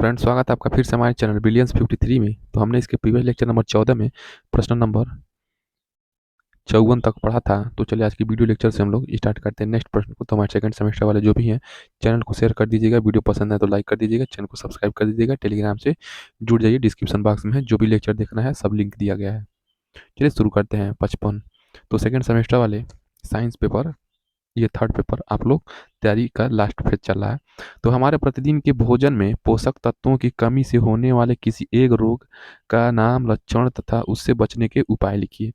Friends, स्वागत है आपका फिर से हमारे चैनल बिलियंस 53 में। तो हमने इसके प्रीवियस लेक्चर नंबर 14 में प्रश्न नंबर 54 तक पढ़ा था। तो चलिए आज की वीडियो लेक्चर से हम लोग स्टार्ट करते हैं नेक्स्ट प्रश्न को। तो हमारे सेकंड सेमेस्टर वाले जो भी हैं, चैनल को शेयर कर दीजिएगा, वीडियो पसंद है तो लाइक कर दीजिएगा, चैनल को सब्सक्राइब कर दीजिएगा, टेलीग्राम से जुड़ जाइए, डिस्क्रिप्शन बॉक्स में है जो भी लेक्चर देखना है सब लिंक दिया गया है। चलिए शुरू करते हैं 55। तो सेकेंड सेमेस्टर वाले साइंस पेपर, ये थर्ड पेपर आप लोग तैयारी का लास्ट फेज चल रहा है। तो हमारे प्रतिदिन के भोजन में पोषक तत्वों की कमी से होने वाले किसी एक रोग का नाम, लक्षण तथा उससे बचने के उपाय लिखिए।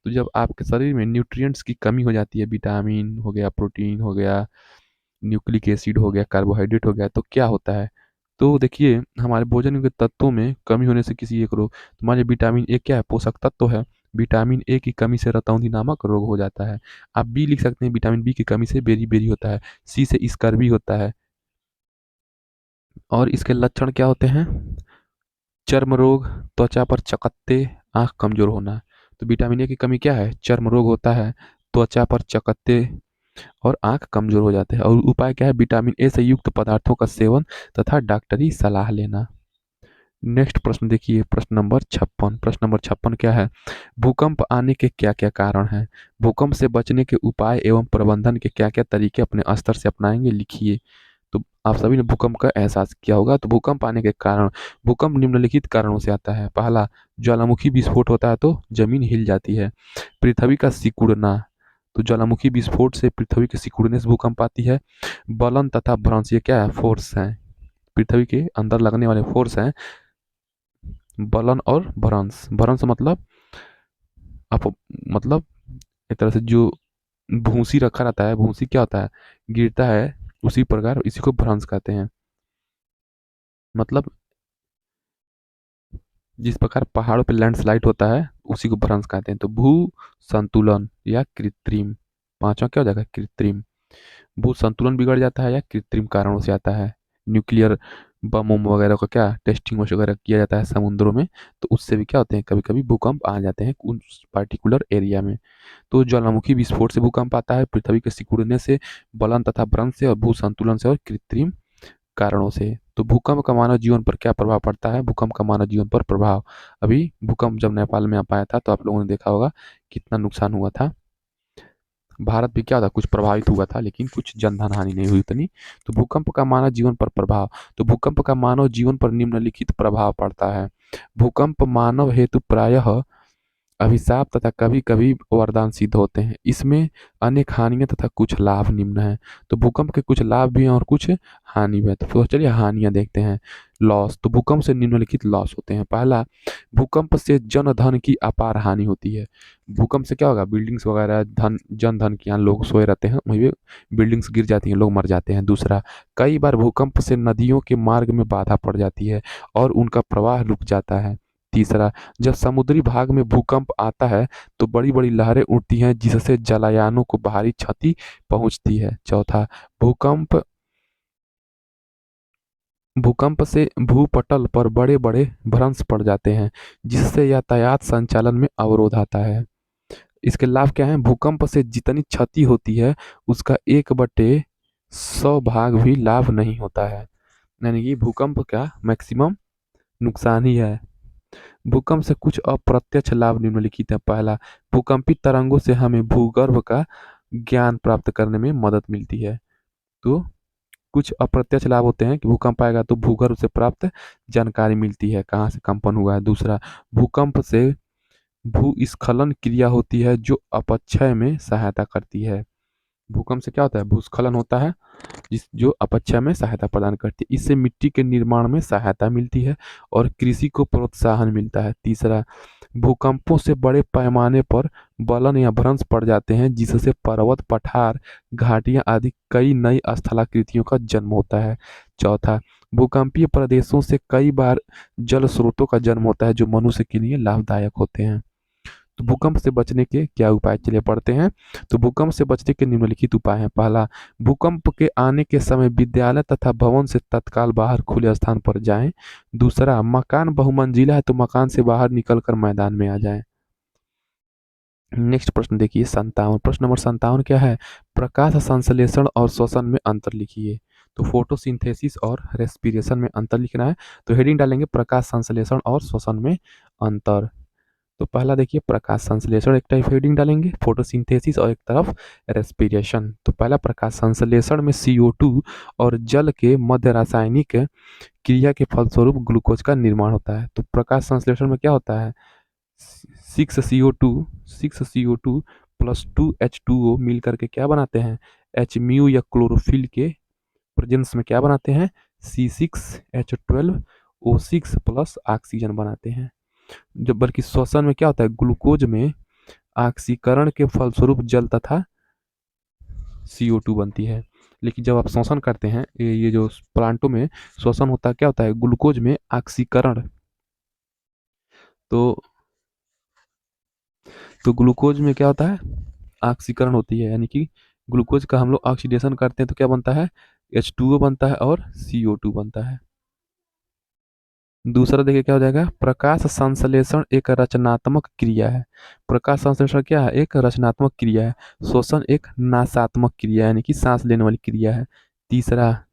तो जब आपके शरीर में न्यूट्रिएंट्स की कमी हो जाती है, विटामिन हो गया, प्रोटीन हो गया, न्यूक्लिक एसिड हो गया, कार्बोहाइड्रेट हो गया, तो क्या होता है? तो देखिए, हमारे भोजन के तत्वों में कमी होने से किसी एक रोग, तो मान लीजिए विटामिन ए क्या है? पोषक तत्व है। विटामिन ए की कमी से रतौंधी नामक रोग हो जाता है। आप बी लिख सकते हैं, विटामिन बी की कमी से बेरी-बेरी होता है। सी से स्कर्वी होता है। और इसके लक्षण क्या होते हैं? चर्म रोग, त्वचा पर चकत्ते, आँख कमज़ोर होना। तो विटामिन ए की कमी क्या है? चर्म रोग होता है, त्वचा पर चकत्ते और आँख कमज़ोर हो जाते हैं। और उपाय क्या है? विटामिन ए से युक्त पदार्थों का सेवन तथा डॉक्टरी सलाह लेना। नेक्स्ट प्रश्न देखिए, प्रश्न नंबर 56। प्रश्न नंबर 56 क्या है? भूकंप आने के क्या-क्या कारण हैं? भूकंप से बचने के उपाय एवं प्रबंधन के क्या-क्या तरीके अपने स्तर से अपनाएँगे, लिखिए। तो आप सभी ने भूकंप का एहसास किया होगा। तो भूकंप आने के कारण, भूकंप निम्नलिखित कारणों से आता है। पहला, ज्वालामुखी विस्फोट होता है तो ज़मीन हिल जाती है। पृथ्वी का सिकुड़ना, तो ज्वालामुखी विस्फोट से पृथ्वी के सिकुड़ने से भूकंप आती है। बलन तथा भ्रंश, ये क्या है? फोर्स हैं, पृथ्वी के अंदर लगने वाले फोर्स हैं। बलन और भ्रंश, भ्रंश मतलब अप मतलब एक तरह से जो भूसी रखा रहता है, भूसी क्या होता है? गिरता है, उसी प्रकार इसी को भ्रंश कहते हैं। मतलब जिस प्रकार पहाड़ों पे लैंडस्लाइड होता है, उसी को भ्रंश कहते हैं। तो भू संतुलन या कृत्रिम, पांचवा क्या हो जाएगा? कृत्रिम। भू संतुलन बिगड़ जाता है या कृत्रिम कारणों से आता है। न्यूक्लियर बम उम वगैरह का क्या टेस्टिंग वगैरह किया जाता है समुद्रों में, तो उससे भी क्या होते हैं? कभी कभी भूकंप आ जाते हैं उस पर्टिकुलर एरिया में। तो ज्वालामुखी विस्फोट से भूकंप आता है, पृथ्वी के सिकुड़ने से, बलन तथा भ्रंश से, और भू संतुलन से और कृत्रिम कारणों से। तो भूकंप का मानव जीवन पर क्या प्रभाव पड़ता है? भूकंप का मानव जीवन पर प्रभाव, अभी भूकंप जब नेपाल में आ पाया था तो आप लोगों ने देखा होगा कितना नुकसान हुआ था। भारत भी क्या था, कुछ प्रभावित हुआ था, लेकिन कुछ जनधन हानि नहीं हुई उतनी। तो भूकंप का मानव जीवन पर प्रभाव, तो भूकंप का मानव जीवन पर निम्नलिखित प्रभाव पड़ता है। भूकंप मानव हेतु प्रायः अभिशाप तथा कभी-कभी वरदान सिद्ध होते हैं। इसमें अनेक हानियाँ तथा कुछ लाभ निम्न हैं। तो भूकंप के कुछ लाभ भी हैं और कुछ हानि भी है। तो चलिए हानियाँ देखते हैं। लॉस, तो भूकंप से निम्नलिखित लॉस होते हैं। पहला, भूकंप से जन-धन की अपार हानि होती है। भूकंप से क्या होगा? बिल्डिंग्स वगैरह, धन, जन-धन की, यहाँ लोग सोए रहते हैं, वहीं पे बिल्डिंग्स गिर जाती हैं, लोग मर जाते हैं। दूसरा, कई बार भूकंप से नदियों के मार्ग में बाधा पड़ जाती है और उनका प्रवाह रुक जाता है। तीसरा, जब समुद्री भाग में भूकंप आता है तो बड़ी-बड़ी लहरें उठती हैं जिससे जलायानों को भारी क्षति पहुंचती है। चौथा, भूकंप भूकंप से भूपटल पर बड़े-बड़े भ्रंश पड़ जाते हैं जिससे यातायात संचालन में अवरोध आता है। इसके लाभ क्या हैं? भूकंप से जितनी क्षति होती है उसका 1/100 भाग भी लाभ नहीं होता है। यानी कि भूकंप का मैक्सिमम नुकसान ही है। भूकंप से कुछ अप्रत्यक्ष लाभ निम्नलिखित हैं। पहला, भूकंपित तरंगों से हमें भूगर्भ का ज्ञान प्राप्त करने में मदद मिलती है। तो कुछ अप्रत्यक्ष लाभ होते हैं कि भूकंप आएगा तो भूगर्भ से प्राप्त जानकारी मिलती है, कहाँ से कंपन हुआ है। दूसरा, भूकंप से भूस्खलन क्रिया होती है जो अपक्षय में सहायता करती है। भूकंप से क्या होता है? भूस्खलन होता है जिस जो अपक्षय में सहायता प्रदान करती है। इससे मिट्टी के निर्माण में सहायता मिलती है और कृषि को प्रोत्साहन मिलता है। तीसरा, भूकंपों से बड़े पैमाने पर बलन या भ्रंश पड़ जाते हैं जिससे पर्वत, पठार, घाटियां आदि कई नई स्थलाकृतियों का जन्म होता है। चौथा, भूकंपीय प्रदेशों से कई बार जल स्रोतों का जन्म होता है जो मनुष्य के लिए लाभदायक होते हैं। तो भूकंप से बचने के क्या उपाय, चलिए पढ़ते हैं। तो भूकंप से बचने के निम्नलिखित उपाय हैं। पहला, भूकंप के आने के समय विद्यालय तथा भवन से तत्काल बाहर खुले स्थान पर जाएं। दूसरा, मकान बहुमंजिला है तो मकान से बाहर निकलकर मैदान में आ जाएं। नेक्स्ट प्रश्न देखिए 57। प्रश्न नंबर 57 क्या है? प्रकाश संश्लेषण और श्वसन में अंतर लिखिए। तो फोटोसिंथेसिस और रेस्पिरेशन में अंतर लिखना है। तो हेडिंग डालेंगे प्रकाश संश्लेषण और श्वसन में अंतर। तो पहला देखिए प्रकाश संश्लेषण एक टाइप हेडिंग डालेंगे, फोटोसिंथेसिस और एक तरफ रेस्पिरेशन। तो पहला प्रकाश संश्लेषण में CO2 और जल के मध्य रासायनिक क्रिया के फलस्वरूप ग्लूकोज का निर्माण होता है। तो प्रकाश संश्लेषण में क्या होता है, 6CO2 प्लस 2H2O मिल करके क्या बनाते हैं, एच म्यू या क्लोरोफिल के प्रेजेंस में क्या बनाते हैं, C6H12O6 प्लस ऑक्सीजन बनाते हैं। जब बल्कि श्वसन में क्या होता है, ग्लूकोज में ऑक्सीकरण के फलस्वरूप जल तथा CO2 बनती है। लेकिन जब आप श्वसन करते हैं, ये जो प्लांटों में श्वसन होता है, क्या होता है, ग्लूकोज में ऑक्सीकरण। तो ग्लूकोज में क्या होता है, ऑक्सीकरण होती है, यानी कि ग्लूकोज का हम लोग ऑक्सीडेशन करते हैं तो क्या बनता है, H2O बनता है और CO2 बनता है। दूसरा देखिए क्या हो जाएगा, प्रकाश संश्लेषण एक रचनात्मक क्रिया है। प्रकाश संश्लेषण क्या है, एक रचनात्मक क्रिया है। श्वसन एक नाशात्मक क्रिया है, यानी कि सांस लेने वाली क्रिया है। तीसरा,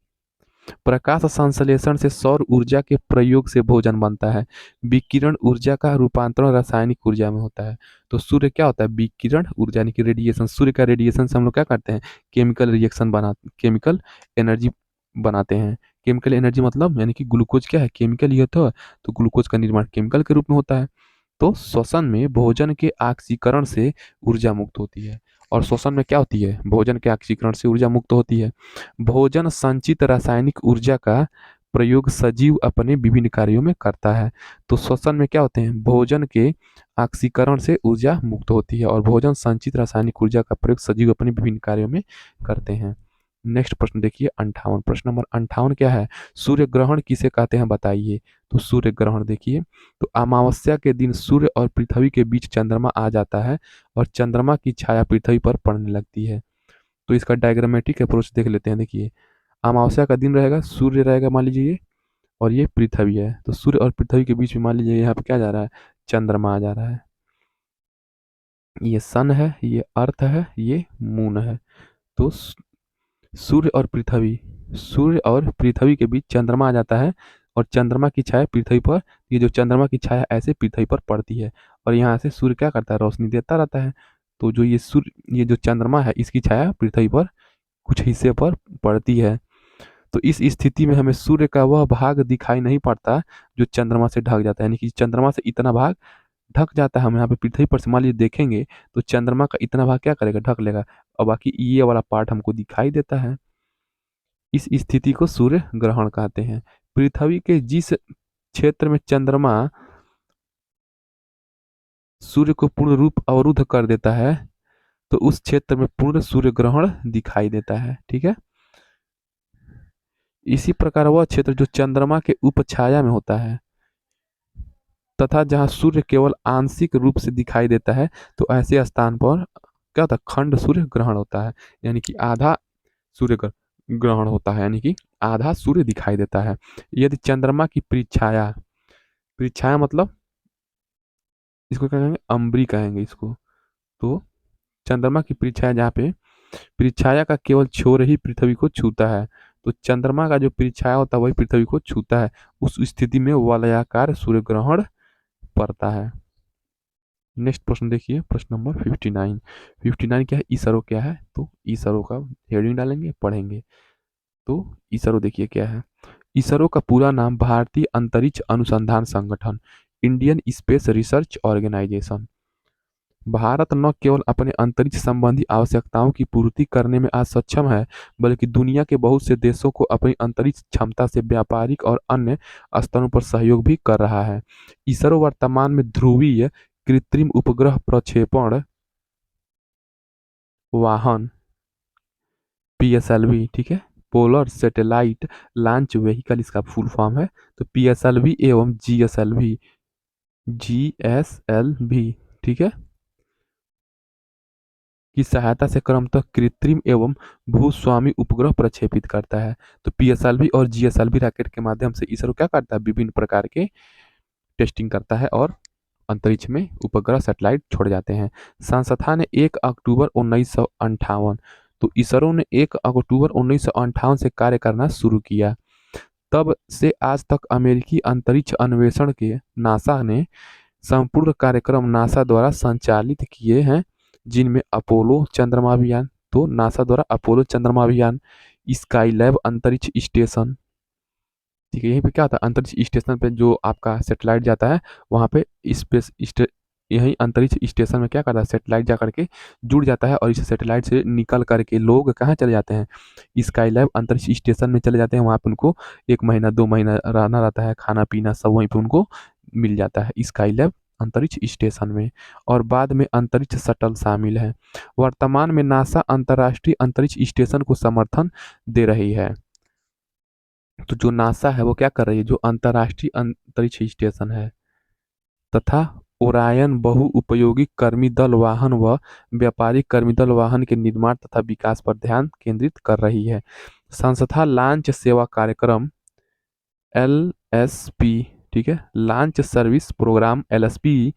प्रकाश संश्लेषण से सौर ऊर्जा के प्रयोग से भोजन बनता है। विकिरण ऊर्जा का रूपांतरण रासायनिक ऊर्जा में होता है। तो सूर्य क्या होता है, विकिरण ऊर्जा यानी कि रेडिएशन। सूर्य का रेडिएशन से हम लोग क्या करते हैं, केमिकल रिएक्शन केमिकल एनर्जी बनाते हैं। केमिकल एनर्जी मतलब यानी कि ग्लूकोज क्या है, केमिकल ही होता है। तो ग्लूकोज का निर्माण केमिकल के रूप में होता है। तो श्वसन में भोजन के ऑक्सीकरण से ऊर्जा मुक्त होती है। और श्वसन में क्या होती है, भोजन के ऑक्सीकरण से ऊर्जा मुक्त होती है। भोजन संचित रासायनिक ऊर्जा का प्रयोग सजीव अपने विभिन्न कार्यों में करता है। तो श्वसन में क्या होते हैं, भोजन के ऑक्सीकरण से ऊर्जा मुक्त होती है और भोजन संचित रासायनिक ऊर्जा का प्रयोग सजीव अपने विभिन्न कार्यों में करते हैं। नेक्स्ट प्रश्न देखिए 58, प्रश्न नंबर 58 क्या है, सूर्य ग्रहण किसे कहते हैं बताइए। तो सूर्य ग्रहण देखिए, तो अमावस्या के दिन सूर्य और पृथ्वी के बीच चंद्रमा आ जाता है और चंद्रमा की छाया पृथ्वी पर पड़ने लगती है। तो इसका डायग्रामेटिक अप्रोच देख लेते हैं। देखिए अमावस्या का दिन रहेगा, सूर्य रहेगा मान लीजिए ये, और ये पृथ्वी है। तो सूर्य और पृथ्वी के बीच में मान लीजिए यहाँ पे क्या जा रहा है, चंद्रमा आ जा रहा है। ये सन है, ये अर्थ है, ये मून है। तो सूर्य और पृथ्वी के बीच चंद्रमा आ जाता है और चंद्रमा की छाया पृथ्वी पर, ये जो चंद्रमा की छाया ऐसे पृथ्वी पर पड़ती है और यहाँ से सूर्य क्या करता है, रोशनी देता रहता है। तो जो ये जो चंद्रमा है इसकी छाया पृथ्वी पर कुछ हिस्से पर पड़ती है। तो इस स्थिति में हमें सूर्य का वह भाग दिखाई नहीं पड़ता जो चंद्रमा से ढक जाता है, यानी कि चंद्रमा से इतना भाग ढक जाता है। हम यहाँ पे पृथ्वी पर से मान लीजिए देखेंगे तो चंद्रमा का इतना भाग क्या करेगा, ढक लेगा, और बाकी ये वाला पार्ट हमको दिखाई देता है। इस स्थिति को सूर्य ग्रहण कहते हैं। पृथ्वी के जिस क्षेत्र में चंद्रमा सूर्य को पूर्ण रूप अवरुद्ध कर देता है तो उस क्षेत्र में पूर्ण सूर्य ग्रहण दिखाई देता है। ठीक है, इसी प्रकार वह क्षेत्र जो चंद्रमा के उपछाया में होता है तथा जहां सूर्य केवल आंशिक रूप से दिखाई देता है, तो ऐसे स्थान पर क्या होता है, खंड सूर्य ग्रहण होता है, यानी कि आधा सूर्य ग्रहण होता है, यानी कि आधा सूर्य दिखाई देता है। यदि चंद्रमा की परिछाया, परिछाया मतलब इसको क्या कहेंगे, अम्बरी कहेंगे इसको। तो चंद्रमा की परिछाया, जहाँ पे परिछाया का केवल छोर ही पृथ्वी को छूता है, तो चंद्रमा का जो परिछाया होता है वही पृथ्वी को छूता है, उस स्थिति में वलयाकार सूर्य ग्रहण पड़ता है। नेक्स्ट प्रश्न देखिए, प्रश्न नंबर 59। 59 क्या है, इसरो क्या है। तो इसरो का हेडिंग डालेंगे, पढ़ेंगे। तो इसरो देखिए क्या है, इसरो का पूरा नाम भारतीय अंतरिक्ष अनुसंधान संगठन, Indian Space Research Organisation. Bharat न केवल अपने अंतरिक्ष संबंधी आवश्यकताओं की पूर्ति करने में आज सक्षम है, बल्कि दुनिया के बहुत से देशों को अपनी अंतरिक्ष क्षमता से व्यापारिक और अन्य स्तरों पर सहयोग भी कर रहा है। इसरो वर्तमान में ध्रुवीय कृत्रिम उपग्रह प्रक्षेपण वाहन PSLV, ठीक है, पोलर सैटेलाइट लॉन्च व्हीकल इसका फुल फॉर्म है। तो PSLV एवं GSLV, ठीक है, की सहायता से क्रमशः कृत्रिम एवं भूस्वामी उपग्रह प्रक्षेपित करता है। तो PSLV और GSLV रॉकेट के माध्यम से इसरो क्या करता है, विभिन्न प्रकार के टेस्टिंग करता है और अंतरिक्ष में उपग्रह सैटेलाइट छोड़ जाते हैं। संस्था ने 1 अक्टूबर 1958, तो इसरो ने 1 अक्टूबर 1958 से कार्य करना शुरू किया। तब से आज तक अमेरिकी अंतरिक्ष अन्वेषण के नासा ने संपूर्ण कार्यक्रम नासा द्वारा संचालित किए हैं, जिनमें अपोलो चंद्रमा अभियान, तो नासा द्वारा अपोलो चंद्रमा अभियान, स्काईलैब अंतरिक्ष स्टेशन, ठीक है, यहीं पे क्या होता है, अंतरिक्ष स्टेशन पे जो आपका सैटेलाइट जाता है, वहाँ पे यही अंतरिक्ष स्टेशन में क्या करता है, सैटेलाइट जा करके जुड़ जाता है, और इस सैटेलाइट से निकल करके लोग कहाँ चले जाते हैं, स्काईलैब अंतरिक्ष स्टेशन में चले जाते हैं। वहाँ पे उनको 1 महीना 2 महीना रहना रहता है, खाना पीना सब वहीं पे उनको मिल जाता है स्काईलैब अंतरिक्ष स्टेशन में। और बाद में अंतरिक्ष शटल शामिल है। वर्तमान में नासा अंतर्राष्ट्रीय अंतरिक्ष स्टेशन को समर्थन दे रही है। तो जो नासा है वो क्या कर रही है, जो अंतर्राष्ट्रीय अंतरिक्ष स्टेशन है तथा ओरायन बहुउपयोगी कर्मी दल वाहन व व्यापारिक कर्मी दल वाहन के निर्माण तथा विकास पर ध्यान केंद्रित कर रही है। संस्था लॉन्च सेवा कार्यक्रम LSP, ठीक है, launch service programme LSP,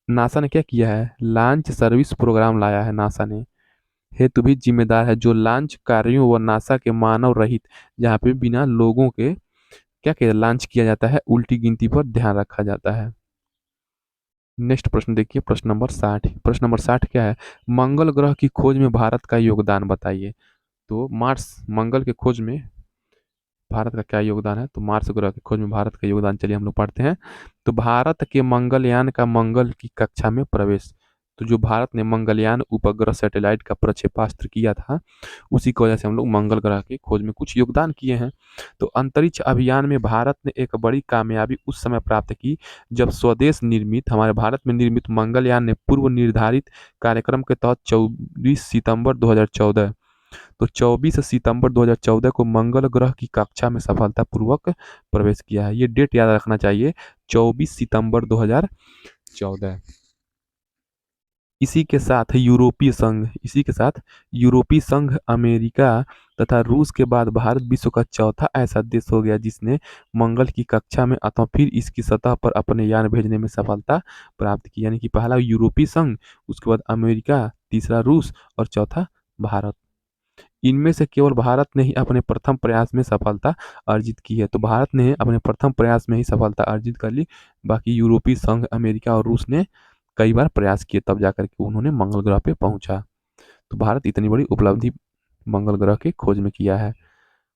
NASA ने क्या किया है, लॉन्च सर्विस प्रोग्राम लाया है नासा ने, हेतु भी जिम्मेदार है, जो लॉन्च कार्यों व नासा के मानव रहित, जहाँ पे बिना लोगों के क्या किया लॉन्च किया जाता है, उल्टी गिनती पर ध्यान रखा जाता है। नेक्स्ट प्रश्न देखिए, प्रश्न नंबर 60। प्रश्न नंबर 60 क्या है, मंगल ग्रह की खोज में भारत का योगदान बताइए। तो मार्स, मंगल के खोज में भारत का क्या योगदान है, तो मार्स ग्रह की खोज में भारत का योगदान चलिए हम लोग पढ़ते हैं। तो भारत के मंगलयान का मंगल की कक्षा में प्रवेश, तो जो भारत ने मंगलयान उपग्रह सैटेलाइट का प्रक्षेपास्त्र किया था, उसी की वजह से हम लोग मंगल ग्रह की खोज में कुछ योगदान किए हैं। तो अंतरिक्ष अभियान में भारत ने एक बड़ी कामयाबी उस समय प्राप्त की जब स्वदेश निर्मित, हमारे भारत में निर्मित मंगलयान ने पूर्व निर्धारित कार्यक्रम के तहत 24 सितंबर 2014, तो 24 सितंबर 2014 को मंगल ग्रह की कक्षा में सफलतापूर्वक प्रवेश किया है। ये डेट याद रखना चाहिए, 24 सितंबर 2014। इसी के साथ यूरोपीय संघ, अमेरिका तथा रूस के बाद भारत विश्व का चौथा ऐसा देश हो गया जिसने मंगल की कक्षा में अथवा फिर इसकी सतह पर अपने यान भेजने में सफलता प्राप्त की। यानी कि पहला यूरोपीय संघ, उसके बाद अमेरिका, तीसरा रूस और चौथा भारत। इनमें से केवल भारत ने ही अपने प्रथम प्रयास में सफलता अर्जित की है। तो भारत ने अपने प्रथम प्रयास में ही सफलता अर्जित कर ली, बाकी यूरोपीय संघ, अमेरिका और रूस ने कई बार प्रयास किए तब जाकर के उन्होंने मंगल ग्रह पे पहुंचा। तो भारत इतनी बड़ी उपलब्धि मंगल ग्रह की खोज में किया है।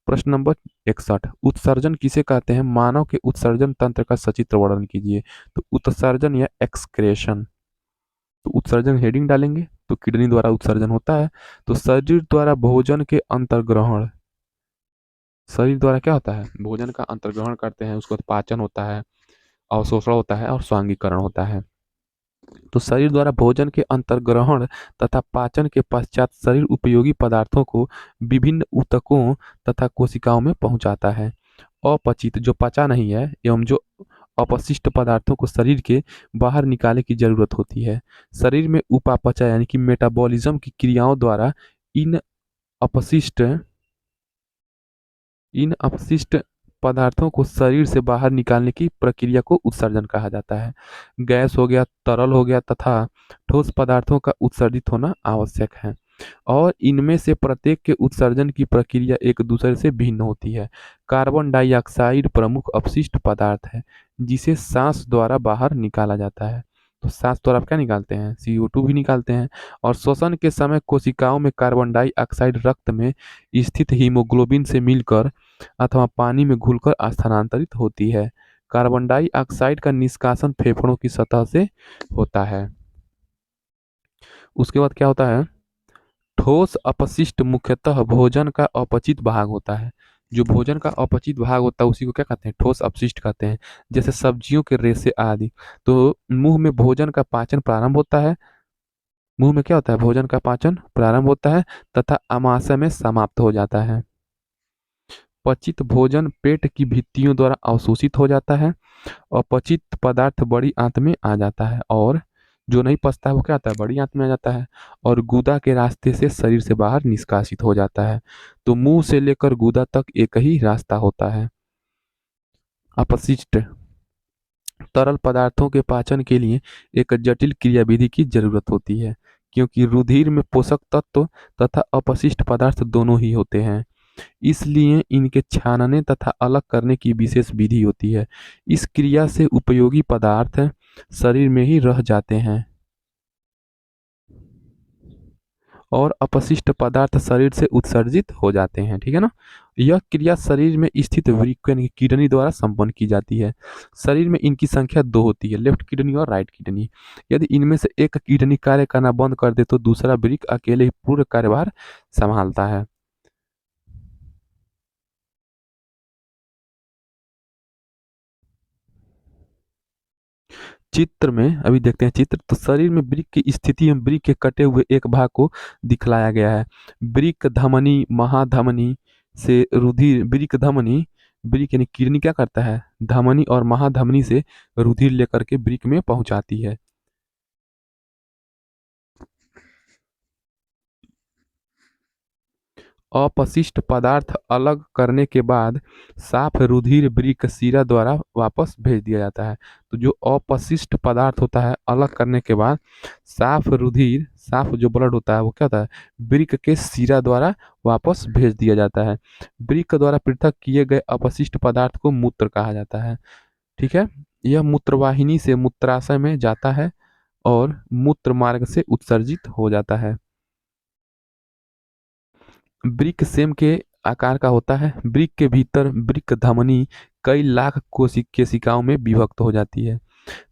प्रश्न नंबर 61, उत्सर्जन किसे कहते हैं, मानव के उत्सर्जन तंत्र का सचित्र वर्णन कीजिए। तो उत्सर्जन या एक्सक्रेशन, तो उत्सर्जन हेडिंग डालेंगे, तो किडनी द्वारा उत्सर्जन होता है। तो शरीर द्वारा भोजन के अंतर्ग्रहण, शरीर द्वारा क्या होता है, भोजन का अंतर्ग्रहण करते हैं, उसके बाद पाचन होता है, अवशोषण होता है और स्वांगीकरण होता है। तो शरीर द्वारा भोजन के अंतर्ग्रहण तथा पाचन के पश्चात शरीर उपयोगी पदार्थों को विभिन्न ऊतकों तथा कोशिकाओं में पहुंचाता है। अपचित, जो पचा नहीं है, एवं जो अपशिष्ट पदार्थों को शरीर के बाहर निकालने की जरूरत होती है। शरीर में उपापचय यानी कि मेटाबॉलिज्म की क्रियाओं द्वारा इन अपशिष्ट इन अपशिष्ट पदार्थों को शरीर से बाहर निकालने की प्रक्रिया को उत्सर्जन कहा जाता है। गैस हो गया, तरल हो गया तथा ठोस पदार्थों का उत्सर्जित होना आवश्यक है, और इनमें से प्रत्येक के उत्सर्जन की प्रक्रिया एक दूसरे से भिन्न होती है। कार्बन डाइऑक्साइड प्रमुख अपशिष्ट पदार्थ है जिसे सांस द्वारा बाहर निकाला जाता है। तो सांस द्वारा आप क्या निकालते हैं, CO2 भी निकालते हैं। और श्वसन के समय कोशिकाओं में कार्बन डाइऑक्साइड रक्त में स्थित हीमोग्लोबिन से मिलकर अथवा पानी में घुलकर स्थानांतरित होती है। कार्बन डाइऑक्साइड का निष्कासन फेफड़ों की सतह से होता है। उसके बाद क्या होता है, ठोस अपशिष्ट मुख्यतः भोजन का अपचित भाग होता है। जो भोजन का अपचित भाग होता है उसी को क्या कहते हैं, ठोस अपशिष्ट कहते हैं, जैसे सब्जियों के रेशे आदि। तो मुंह में भोजन का पाचन प्रारंभ होता है, मुंह में क्या होता है, भोजन का पाचन प्रारंभ होता है तथा आमाशय में समाप्त हो जाता है। पचित भोजन पेट की भित्तियों द्वारा अवशोषित हो जाता है, अपचित पदार्थ बड़ी आंत में आ जाता है, और जो नहीं पचता है वो क्या आता है, बड़ी आंत में आ जाता है, और गुदा के रास्ते से शरीर से बाहर निष्कासित हो जाता है। तो मुंह से लेकर गुदा तक एक ही रास्ता होता है। अपशिष्ट तरल पदार्थों के पाचन के लिए एक जटिल क्रियाविधि की जरूरत होती है। क्योंकि रुधिर में पोषक तत्व तथा अपशिष्ट पदार्थ दोनों ही होते हैं, इसलिए इनके छानने तथा अलग करने की विशेष विधि होती है। इस क्रिया से उपयोगी पदार्थ शरीर में ही रह जाते हैं और अपशिष्ट पदार्थ शरीर से उत्सर्जित हो जाते हैं। ठीक है ना। यह क्रिया शरीर में स्थित वृक्क यानी कि किडनी द्वारा संपन्न की जाती है। शरीर में इनकी संख्या दो होती है, लेफ्ट किडनी और राइट किडनी। यदि इनमें से एक किडनी कार्य करना बंद कर दे तो दूसरा वृक्क अकेले ही पूर्ण कार्यभार संभालता है। चित्र में अभी देखते हैं चित्र। तो शरीर में वृक्क की स्थिति में वृक्क के कटे हुए एक भाग को दिखलाया गया है। वृक्क धमनी महाधमनी से रुधिर वृक्क धमनी वृक्क यानी किडनी क्या करता है, धमनी और महाधमनी से रुधिर लेकर के वृक्क में पहुंचाती है। अपशिष्ट पदार्थ अलग करने के बाद साफ रुधिर वृक्क शिरा द्वारा वापस भेज दिया जाता है। तो जो अपशिष्ट पदार्थ होता है अलग करने के बाद साफ रुधिर, साफ जो ब्लड होता है वो क्या होता है, वृक्क के शिरा द्वारा वापस भेज दिया जाता है। वृक्क द्वारा पृथक किए गए अपशिष्ट पदार्थ को मूत्र कहा जाता है। ठीक है। यह मूत्रवाहिनी से मूत्राशय में जाता है और मूत्र मार्ग से उत्सर्जित हो जाता है। वृक्क सेम के आकार का होता है। वृक्क के भीतर वृक्क धमनी कई लाख केशिकाओं में विभक्त हो जाती है।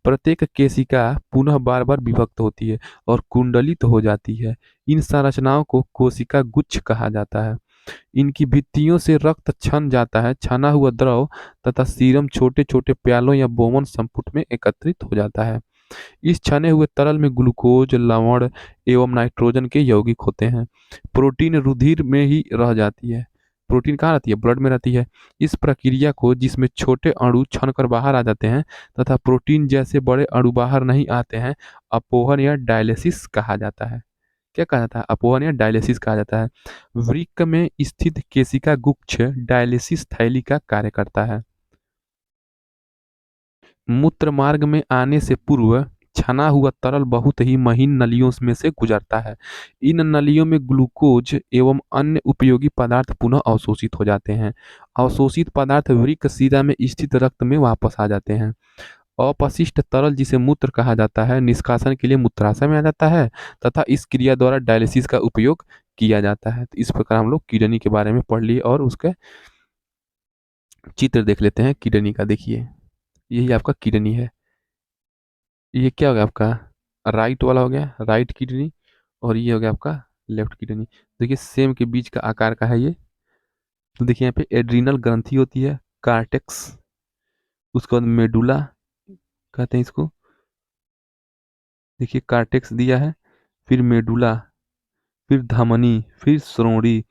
प्रत्येक केशिका पुनः बार बार विभक्त होती है और कुंडलित हो जाती है। इन संरचनाओं को कोशिका गुच्छ कहा जाता है। इनकी भित्तियों से रक्त छन जाता है। छना हुआ द्रव तथा सीरम छोटे छोटे प्यालों या बोमन संपुट में एकत्रित हो जाता है। इस छने हुए तरल में ग्लूकोज, लवण एवं नाइट्रोजन के यौगिक होते हैं। प्रोटीन रुधिर में ही रह जाती है। प्रोटीन कहाँ रहती है, ब्लड में रहती है। इस प्रक्रिया को, जिसमें छोटे अणु छनकर बाहर आ जाते हैं तथा प्रोटीन जैसे बड़े अणु बाहर नहीं आते हैं, अपोहन या डायलिसिस कहा जाता है। क्या कहा जाता है, अपोहन या डायलिसिस कहा जाता है। वृक्क में स्थित केशिका गुच्छ डायलिसिस थैली का कार्य करता है। मूत्र मार्ग में आने से पूर्व छना हुआ तरल बहुत ही महीन नलियों में से गुजरता है। इन नलियों में ग्लूकोज एवं अन्य उपयोगी पदार्थ पुनः अवशोषित हो जाते हैं। अवशोषित पदार्थ वृक्क शिरा में स्थित रक्त में वापस आ जाते हैं। अपशिष्ट तरल, जिसे मूत्र कहा जाता है, निष्कासन के लिए मूत्राशय में आ जाता है तथा इस क्रिया द्वारा डायलिसिस का उपयोग किया जाता है। तो इस प्रकार हम लोग किडनी के बारे में पढ़ लिए और उसके चित्र देख लेते हैं किडनी का। देखिए, यही आपका किडनी है। ये क्या हो गया आपका, राइट वाला हो गया राइट किडनी, और ये हो गया आपका लेफ्ट किडनी। देखिए सेम के बीच का आकार का है ये। तो देखिए यहाँ पे एड्रीनल ग्रंथि होती है, कार्टेक्स, उसके बाद मेडुला कहते हैं इसको। देखिए कार्टेक्स दिया है, फिर मेडुला, फिर धमनी, फिर श्रोणि।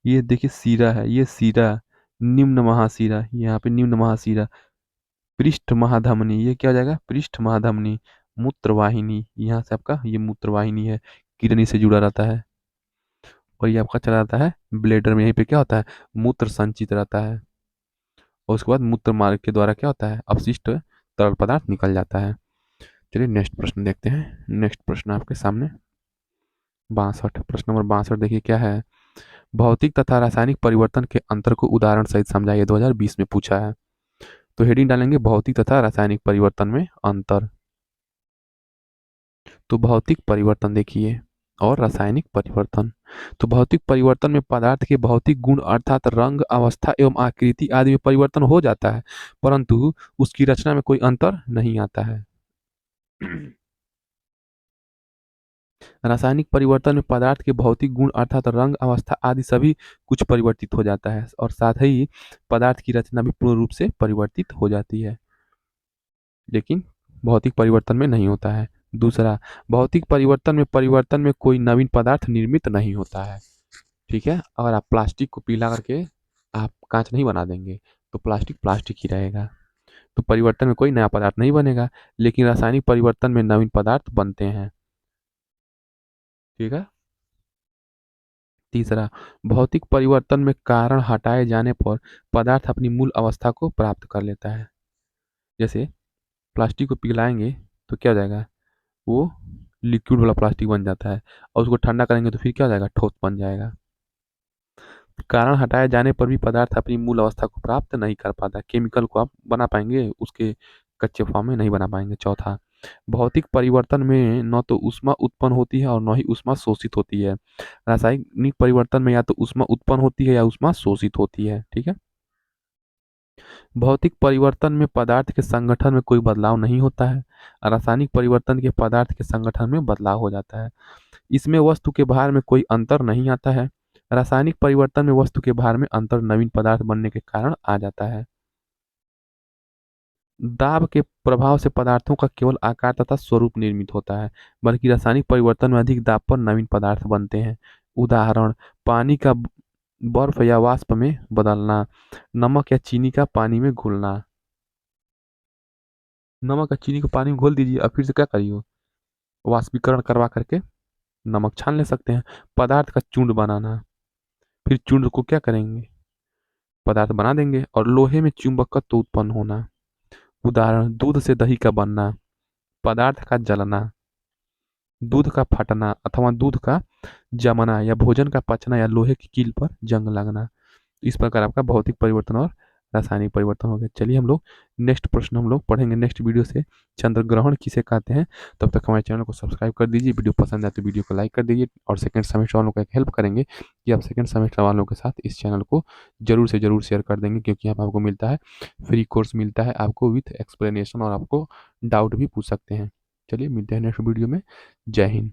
ये देखिए सीरा है, ये सीरा, निम्न महासीरा, यहाँ पे निम्न महासीरा, पृष्ठ महाधमनी, ये क्या हो जाएगा, पृष्ठ महाधमनी, मूत्रवाहिनी, यहाँ से आपका ये मूत्रवाहिनी है, किडनी से जुड़ा रहता है। और ये आपका चला जाता है ब्लेडर में, यहीं पे क्या होता है, मूत्र संचित रहता है। और उसके बाद मूत्र मार्ग के द्वारा क्या होता है, अपशिष्ट तरल पदार्थ निकल जाता है। चलिए नेक्स्ट प्रश्न देखते हैं। नेक्स्ट प्रश्न आपके सामने 62, प्रश्न नंबर 62 देखिए क्या है। भौतिक तथा रासायनिक परिवर्तन के अंतर को उदाहरण सहित समझाइए, 2020 में पूछा है। तो हेडिंग डालेंगे भौतिक तथा रासायनिक परिवर्तन में अंतर। तो भौतिक परिवर्तन देखिए और रासायनिक परिवर्तन। तो भौतिक परिवर्तन में पदार्थ के भौतिक गुण अर्थात रंग, अवस्था एवं आकृति आदि में परिवर्तन हो जाता है, परंतु उसकी रचना में कोई अंतर नहीं आता है। रासायनिक परिवर्तन में पदार्थ के भौतिक गुण अर्थात रंग, अवस्था आदि सभी कुछ परिवर्तित हो जाता है और साथ ही पदार्थ की रचना भी पूर्ण रूप से परिवर्तित हो जाती है, लेकिन भौतिक परिवर्तन में नहीं होता है। दूसरा, भौतिक परिवर्तन में कोई नवीन पदार्थ निर्मित नहीं होता है। ठीक है। अगर आप प्लास्टिक को पीला करके आप कांच नहीं बना देंगे तो प्लास्टिक प्लास्टिक ही रहेगा। तो परिवर्तन में कोई नया पदार्थ नहीं बनेगा, लेकिन रासायनिक परिवर्तन में नवीन पदार्थ बनते हैं। ठीक है। तीसरा, भौतिक परिवर्तन में कारण हटाए जाने पर पदार्थ अपनी मूल अवस्था को प्राप्त कर लेता है। जैसे प्लास्टिक को पिघलाएंगे तो क्या हो जाएगा, वो लिक्विड वाला प्लास्टिक बन जाता है, और उसको ठंडा करेंगे तो फिर क्या हो जाएगा, ठोस बन जाएगा। कारण हटाए जाने पर भी पदार्थ अपनी मूल अवस्था को प्राप्त नहीं कर पाता। केमिकल को आप बना पाएंगे, उसके कच्चे फॉर्म में नहीं बना पाएंगे। चौथा, भौतिक परिवर्तन में न तो ऊष्मा उत्पन्न होती है और न ही ऊष्मा शोषित होती है। रासायनिक परिवर्तन में या तो ऊष्मा उत्पन्न होती है या ऊष्मा शोषित होती है। ठीक है। भौतिक परिवर्तन में पदार्थ के संगठन में कोई बदलाव नहीं होता है। रासायनिक परिवर्तन के पदार्थ के संगठन में बदलाव हो जाता है। इसमें वस्तु के भार में कोई अंतर नहीं आता है। रासायनिक परिवर्तन में वस्तु के भार में अंतर नवीन पदार्थ बनने के कारण आ जाता है। दाब के प्रभाव से पदार्थों का केवल आकार तथा स्वरूप निर्मित होता है, बल्कि रासायनिक परिवर्तन में अधिक दाब पर नवीन पदार्थ बनते हैं। उदाहरण, पानी का बर्फ या वाष्प में बदलना, नमक या चीनी का पानी में घुलना। नमक या चीनी को पानी में घोल दीजिए और फिर से क्या करिए, वाष्पीकरण करवा करके नमक छान ले सकते हैं। पदार्थ का चूर्ण बनाना, फिर चूर्ण को क्या करेंगे, पदार्थ बना देंगे। और लोहे में चुंबकत्व उत्पन्न होना। उदाहरण, दूध से दही का बनना, पदार्थ का जलना, दूध का फटना अथवा दूध का जमना, या भोजन का पचना, या लोहे की कील पर जंग लगना। इस प्रकार आपका भौतिक परिवर्तन और रासायनिक परिवर्तन हो गया। चलिए हम लोग नेक्स्ट प्रश्न हम लोग पढ़ेंगे नेक्स्ट वीडियो से, चंद्र ग्रहण किसे कहते हैं। तब तक हमारे चैनल को सब्सक्राइब कर दीजिए, वीडियो पसंद आए तो वीडियो को लाइक कर दीजिए, और सेकंड सेमेस्टर वालों को एक हेल्प करेंगे कि आप सेकंड सेमेस्टर वालों के साथ इस चैनल को जरूर से जरूर शेयर कर देंगे, क्योंकि यहाँ पर आपको मिलता है फ्री कोर्स मिलता है आपको विथ एक्सप्लेनेशन, और आपको डाउट भी पूछ सकते हैं। चलिए मिलते हैं नेक्स्ट वीडियो में। जय हिंद।